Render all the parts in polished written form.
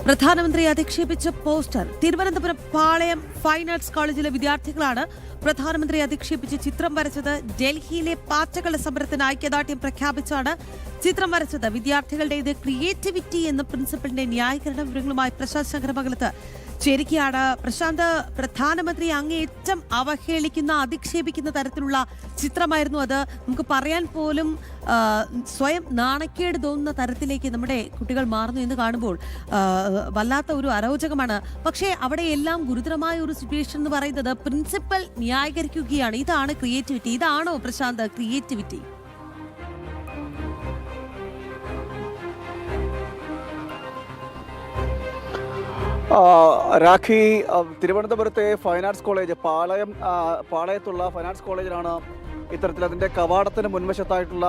പ്രധാനമന്ത്രി അധിക്ഷേപിച്ച poster. Thiruvananthapuram Palayam fine arts കോളേജിലെ വിദ്യാർത്ഥികളാണ് പ്രധാനമന്ത്രി അധിക്ഷേപിച്ച് ചിത്രം വരച്ചത്. ഡൽഹിയിലെ പാറ്റകളുടെ സമരത്തിന് ഐക്യദാർഢ്യം പ്രഖ്യാപിച്ചാണ് ചിത്രം വരച്ചത്. വിദ്യാർത്ഥികളുടെ ഇത് ക്രിയേറ്റിവിറ്റി എന്ന പ്രിൻസിപ്പലിന്റെ ന്യായീകരണ വിവരങ്ങളുമായി പ്രശാന്ത് ശങ്കരമംഗലത്ത് ചേരുകയാണ്. പ്രശാന്ത്, പ്രധാനമന്ത്രി അങ്ങേയറ്റം അവഹേളിക്കുന്ന അധിക്ഷേപിക്കുന്ന തരത്തിലുള്ള ചിത്രമായിരുന്നു അത്. നമുക്ക് പറയാൻ പോലും സ്വയം നാണക്കേട് തോന്നുന്ന തരത്തിലേക്ക് നമ്മുടെ കുട്ടികൾ മാറുന്നു എന്ന് കാണുമ്പോൾ വല്ലാത്ത ഒരു അരോചകമാണ്. പക്ഷേ അവിടെ എല്ലാം ഗുരുതരമായ ഒരു സിറ്റുവേഷൻ എന്ന് പറയുന്നത് പ്രിൻസിപ്പൽ ന്യായീകരിക്കുകയാണ്. ഇതാണ് ക്രിയേറ്റിവിറ്റി. ഇതാണോ പ്രശാന്ത് ക്രിയേറ്റിവിറ്റി? രാഖി, തിരുവനന്തപുരത്തെ ഫൈൻ ആർട്സ് കോളേജ് പാളയത്തുള്ള ഫൈൻ ആർട്സ് കോളേജിലാണ് ഇത്തരത്തിൽ അതിൻ്റെ കവാടത്തിന് മുൻവശത്തായിട്ടുള്ള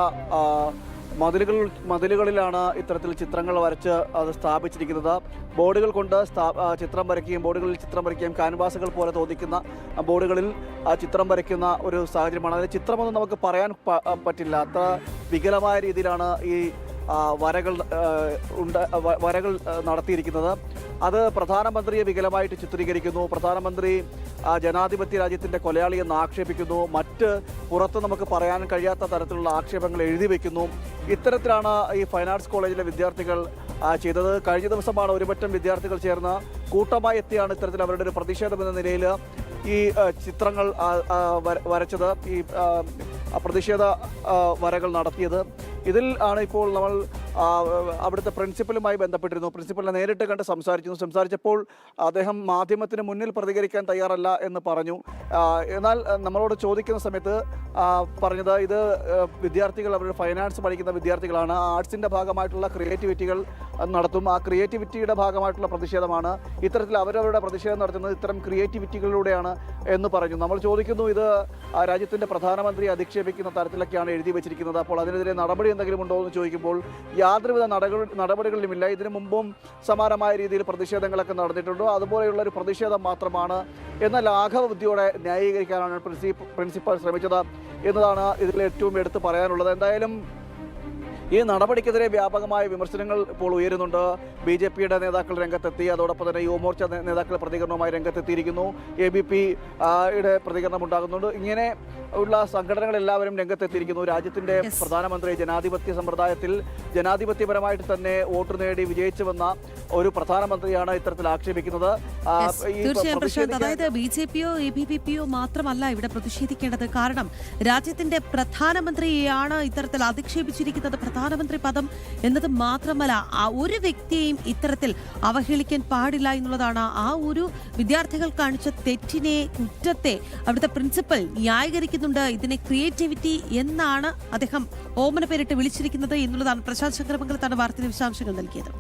മതിലുകളിലാണ് ഇത്തരത്തിൽ ചിത്രങ്ങൾ വരച്ച് അത് സ്ഥാപിച്ചിരിക്കുന്നത്. ബോർഡുകൾ കൊണ്ട് ചിത്രം വരയ്ക്കുകയും ക്യാൻവാസുകൾ പോലെ തോന്നിക്കുന്ന ബോർഡുകളിൽ ചിത്രം വരയ്ക്കുന്ന ഒരു സാഹചര്യമാണ്. അതിന് ചിത്രമൊന്നും നമുക്ക് പറയാൻ പറ്റില്ല. അത്ര വികലമായ രീതിയിലാണ് ഈ വരകൾ നടത്തിയിരിക്കുന്നത്. അത് പ്രധാനമന്ത്രിയെ വികലമായിട്ട് ചിത്രീകരിക്കുന്നു. പ്രധാനമന്ത്രി ജനാധിപത്യ രാജ്യത്തിൻ്റെ കൊലയാളിയെന്ന് ആക്ഷേപിക്കുന്നു. മറ്റ് പുറത്ത് നമുക്ക് പറയാൻ കഴിയാത്ത തരത്തിലുള്ള ആക്ഷേപങ്ങൾ എഴുതി വയ്ക്കുന്നു. ഇത്തരത്തിലാണ് ഈ ഫൈൻ ആർട്സ് കോളേജിലെ വിദ്യാർത്ഥികൾ ചെയ്തത്. കഴിഞ്ഞ ദിവസമാണ് ഒരുപറ്റം വിദ്യാർത്ഥികൾ ചേർന്ന് കൂട്ടമായി എത്തിയാണ് ഇത്തരത്തിൽ അവരുടെ ഒരു പ്രതിഷേധം എന്ന നിലയിൽ ഈ ചിത്രങ്ങൾ വരച്ചത്, ഈ പ്രതിഷേധ വരകൾ നടത്തിയത്. ഇതിൽ ആണ് ഇപ്പോൾ നമ്മൾ അവിടുത്തെ പ്രിൻസിപ്പലുമായി ബന്ധപ്പെട്ടിരുന്നു. പ്രിൻസിപ്പലിനെ നേരിട്ട് കണ്ട് സംസാരിച്ചപ്പോൾ അദ്ദേഹം മാധ്യമത്തിന് മുന്നിൽ പ്രതികരിക്കാൻ തയ്യാറല്ല എന്ന് പറഞ്ഞു. എന്നാൽ നമ്മളോട് ചോദിക്കുന്ന സമയത്ത് പറഞ്ഞത് ഇത് വിദ്യാർത്ഥികൾ, അവരുടെ ഫൈൻ ആർട്സ് പഠിക്കുന്ന വിദ്യാർത്ഥികളാണ്, ആർട്സിൻ്റെ ഭാഗമായിട്ടുള്ള ക്രിയേറ്റിവിറ്റികൾ നടത്തും. ആ ക്രിയേറ്റിവിറ്റിയുടെ ഭാഗമായിട്ടുള്ള പ്രതിഷേധമാണ്. ഇത്തരത്തിൽ അവരവരുടെ പ്രതിഷേധം നടത്തുന്നത് ഇത്തരം ക്രിയേറ്റിവിറ്റികളിലൂടെയാണ് എന്ന് പറഞ്ഞു. നമ്മൾ ചോദിക്കുന്നു, ഇത് രാജ്യത്തിൻ്റെ പ്രധാനമന്ത്രി അധിക്ഷേപിക്കുന്ന തരത്തിലൊക്കെയാണ് എഴുതി വെച്ചിരിക്കുന്നത്, അപ്പോൾ അതിനെതിരെ നടപടി എന്തെങ്കിലും ഉണ്ടോ എന്ന് ചോദിക്കുമ്പോൾ യാതൊരുവിധ നടപടികളിലുമില്ല. ഇതിനു മുമ്പും സമാനമായ രീതിയിൽ പ്രതിഷേധങ്ങളൊക്കെ നടന്നിട്ടുണ്ടോ, അതുപോലെയുള്ള ഒരു പ്രതിഷേധം മാത്രമാണ് എന്ന ലാഘവ ബുദ്ധിയോടെ ന്യായീകരിക്കാനാണ് പ്രിൻസിപ്പൽ ശ്രമിച്ചത് എന്നതാണ് ഇതിൽ ഏറ്റവും എടുത്ത് പറയാനുള്ളത്. എന്തായാലും ഈ നടപടിക്കെതിരെ വ്യാപകമായ വിമർശനങ്ങൾ ഇപ്പോൾ ഉയരുന്നുണ്ട്. BJPയുടെ നേതാക്കൾ രംഗത്തെത്തി, അതോടൊപ്പം തന്നെ യുവമോർച്ച നേതാക്കൾ പ്രതികരണവുമായി രംഗത്തെത്തിയിരിക്കുന്നു. ABPയുടെ പ്രതികരണം ഉണ്ടാകുന്നുണ്ട്. ഇങ്ങനെ ഉള്ള സംഘടനകളെല്ലാവരും രംഗത്തെത്തിയിരിക്കുന്നു. രാജ്യത്തിൻ്റെ പ്രധാനമന്ത്രി ജനാധിപത്യ സമ്പ്രദായത്തിൽ ജനാധിപത്യപരമായിട്ട് തന്നെ വോട്ട് നേടി വിജയിച്ചു വന്ന ഒരു പ്രധാനമന്ത്രിയാണ് ഇത്തരത്തിൽ ആക്ഷേപിക്കുന്നത്. തീർച്ചയായും പ്രശാന്ത്, അതായത് BJPയോ ABVPയോ മാത്രമല്ല ഇവിടെ പ്രതിഷേധിക്കേണ്ടത്. കാരണം രാജ്യത്തിന്റെ പ്രധാനമന്ത്രിയെയാണ് ഇത്തരത്തിൽ അധിക്ഷേപിച്ചിരിക്കുന്നത്. പ്രധാനമന്ത്രി പദം എന്നത് മാത്രമല്ല, ആ ഒരു വ്യക്തിയെയും ഇത്തരത്തിൽ അവഹേളിക്കാൻ പാടില്ല എന്നുള്ളതാണ്. ആ ഒരു വിദ്യാർത്ഥികൾ കാണിച്ച തെറ്റിനെ, കുറ്റത്തെ അവിടുത്തെ പ്രിൻസിപ്പൽ ന്യായീകരിക്കുന്നുണ്ട്. ഇതിനെ ക്രിയേറ്റിവിറ്റി എന്നാണ് അദ്ദേഹം ഓമന പേരിട്ട് വിളിച്ചിരിക്കുന്നത് എന്നുള്ളതാണ്. പ്രശാന്ത് ശങ്കരമംഗലത്താണ് വാർത്തയുടെ വിശദാംശങ്ങൾ നൽകിയത്.